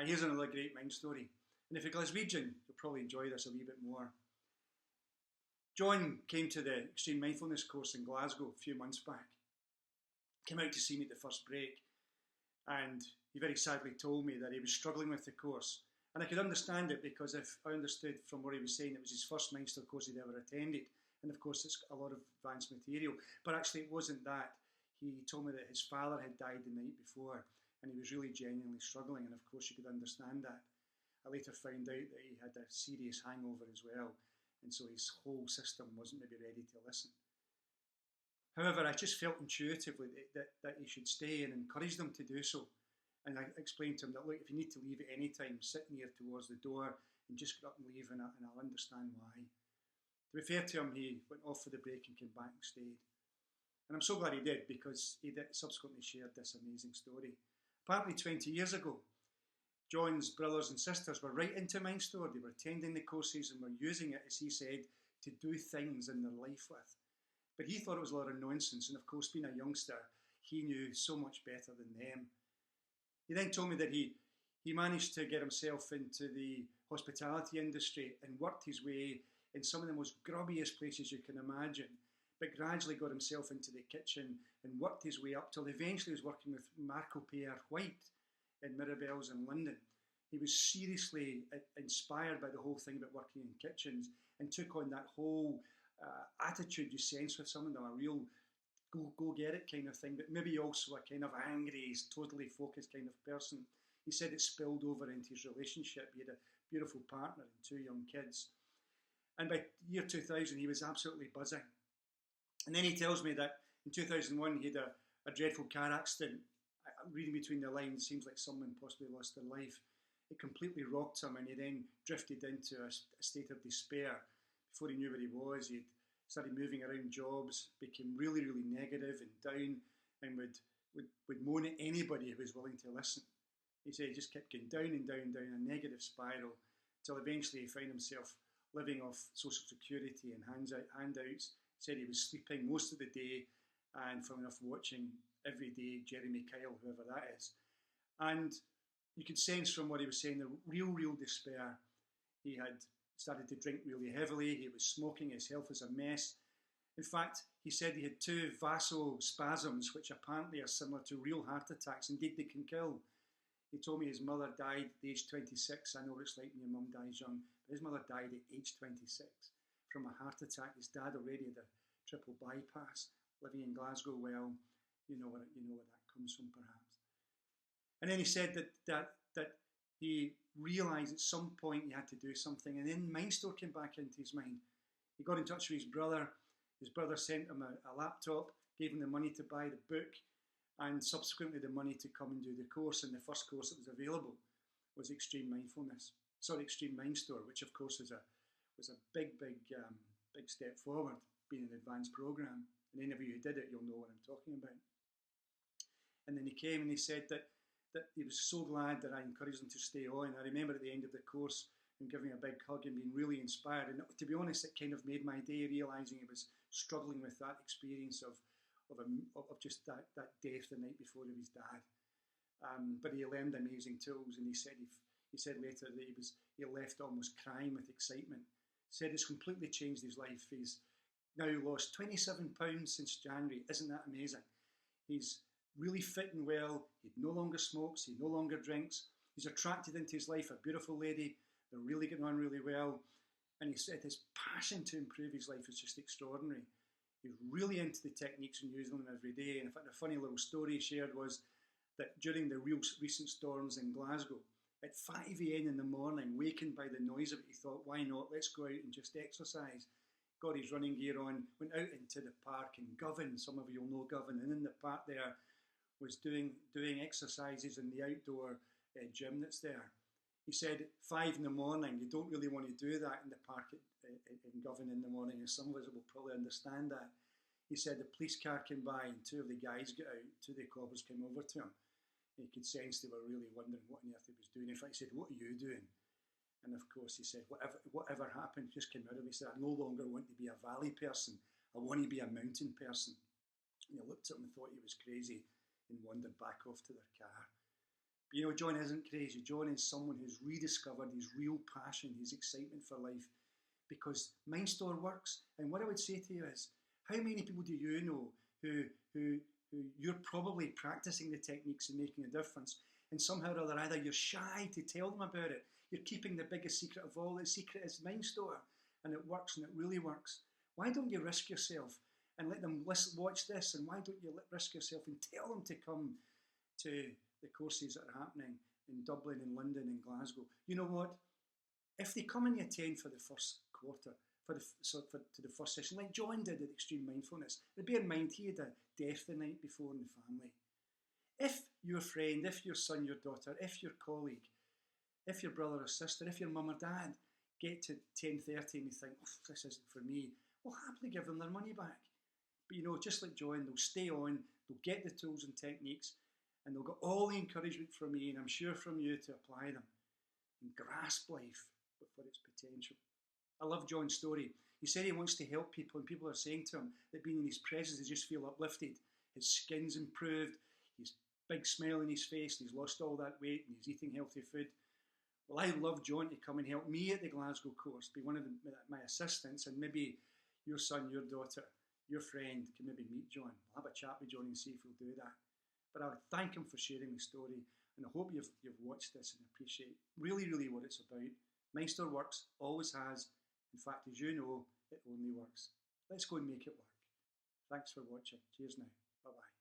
Here's another great mind story. And if you're Glaswegian, you'll probably enjoy this a wee bit more. John came to the Extreme Mindfulness course in Glasgow a few months back. Came out to see me at the first break, and he very sadly told me that he was struggling with the course. And I could understand it, because if I understood from what he was saying, it was his first MindStore course he'd ever attended. And of course, it's a lot of advanced material. But actually, it wasn't that. He told me that his father had died the night before, and he was really genuinely struggling. And of course, you could understand that. I later found out that he had a serious hangover as well, and so his whole system wasn't maybe ready to listen. However, I just felt intuitively that he should stay, and encouraged him to do so. And I explained to him that, look, if you need to leave at any time, sit near towards the door and just get up and leave, and I'll understand why. To be fair to him, he went off for the break and came back and stayed. And I'm so glad he did, because he subsequently shared this amazing story. Apparently 20 years ago, John's brothers and sisters were right into MindStore. They were attending the courses and were using it, as he said, to do things in their life with. But he thought it was a lot of nonsense, and of course, being a youngster, he knew so much better than them. He then told me that he managed to get himself into the hospitality industry and worked his way in some of the most grubbiest places you can imagine, but gradually got himself into the kitchen and worked his way up till eventually he was working with Marco Pierre White in Mirabelle's in London. He was seriously inspired by the whole thing about working in kitchens, and took on that whole attitude you sense with some of them, a real go get it kind of thing, but maybe also a kind of angry, totally focused kind of person. He said it spilled over into his relationship. He had a beautiful partner and 2 young kids. And by year 2000, he was absolutely buzzing. And then he tells me that in 2001, he had a dreadful car accident. Reading between the lines, seems like someone possibly lost their life. It completely rocked him, and he then drifted into a state of despair. Before he knew where he was, he'd started moving around jobs, became really, really negative and down, and would moan at anybody who was willing to listen. He said he just kept going down and down and down, a negative spiral, until eventually he found himself living off social security and handouts. Said he was sleeping most of the day, and funnily enough, watching every day Jeremy Kyle, whoever that is. And you could sense from what he was saying the real despair. He had started to drink really heavily. He was smoking. His health was a mess. In fact, he said he had 2 vasospasms, which apparently are similar to real heart attacks. Indeed, they can kill. He told me his mother died at age 26. I know what it's like when your mum dies young, but his mother died at age 26 from a heart attack. His dad already had a triple bypass, living in Glasgow. Well, you know where that comes from, perhaps. And then he said that he realised at some point he had to do something, and then MindStore came back into his mind. He got in touch with his brother. His brother sent him a laptop, gave him the money to buy the book, and subsequently the money to come and do the course. And the first course that was available was Extreme MindStore, which of course was a big step forward, being an advanced program. And any of you who did it, you'll know what I'm talking about. And then he came and he said that he was so glad that I encouraged him to stay on. I remember at the end of the course and giving a big hug and being really inspired. And to be honest, it kind of made my day, realising he was struggling with that experience of just that death the night before of his dad. But he learned amazing tools, and he said later that he left almost crying with excitement. Said it's completely changed his life. He's now lost 27 pounds since January. Isn't that amazing? He's really fit and well. He no longer smokes. He no longer drinks. He's attracted into his life a beautiful lady. They're really getting on really well. And he said his passion to improve his life is just extraordinary. He's really into the techniques and using them every day. And in fact, a funny little story he shared was that during the real recent storms in Glasgow, at 5 a.m. in the morning, wakened by the noise of it, he thought, why not? Let's go out and just exercise. Got his running gear on, went out into the park in Govan. Some of you will know Govan. And in the park there was doing exercises in the outdoor gym that's there. He said, 5 in the morning, you don't really want to do that in the park in Govan in the morning, and some of us will probably understand that. He said the police car came by and 2 of the guys got out, 2 of the coppers came over to him. He could sense they were really wondering what on earth he was doing. In fact, he said, what are you doing? And of course he said, whatever happened just came out of me. He said, I no longer want to be a valley person. I want to be a mountain person. And they looked at him and thought he was crazy and wandered back off to their car. But you know, John isn't crazy. John is someone who's rediscovered his real passion, his excitement for life, because MindStore works. And what I would say to you is, how many people do you know who you're probably practicing the techniques and making a difference, and somehow or other, either you're shy to tell them about it, you're keeping the biggest secret of all. The secret is MindStore, and it works, and it really works. Why don't you risk yourself and let them watch this, and why don't you risk yourself and tell them to come to the courses that are happening in Dublin and London and Glasgow? You know what? If they come and attend for the first quarter, to the first session, like John did at Extreme Mindfulness, but bear in mind he had a death the night before in the family. If your friend, if your son, your daughter, if your colleague, if your brother or sister, if your mum or dad get to 10:30 and you think, oh, this isn't for me, we'll happily give them their money back. But you know, just like John, they'll stay on, they'll get the tools and techniques, and they'll get all the encouragement from me, and I'm sure from you, to apply them and grasp life for its potential. I love John's story. He said he wants to help people, and people are saying to him that being in his presence, they just feel uplifted. His skin's improved, he's big smile on his face, and he's lost all that weight, and he's eating healthy food. Well, I'd love John to come and help me at the Glasgow course, be one of my assistants, and maybe your son, your daughter, your friend can maybe meet John. I'll have a chat with John and see if he'll do that. But I would thank him for sharing the story, and I hope you've watched this and appreciate really, really what it's about. MindStore works, always has. In fact, as you know, it only works. Let's go and make it work. Thanks for watching. Cheers now. Bye-bye.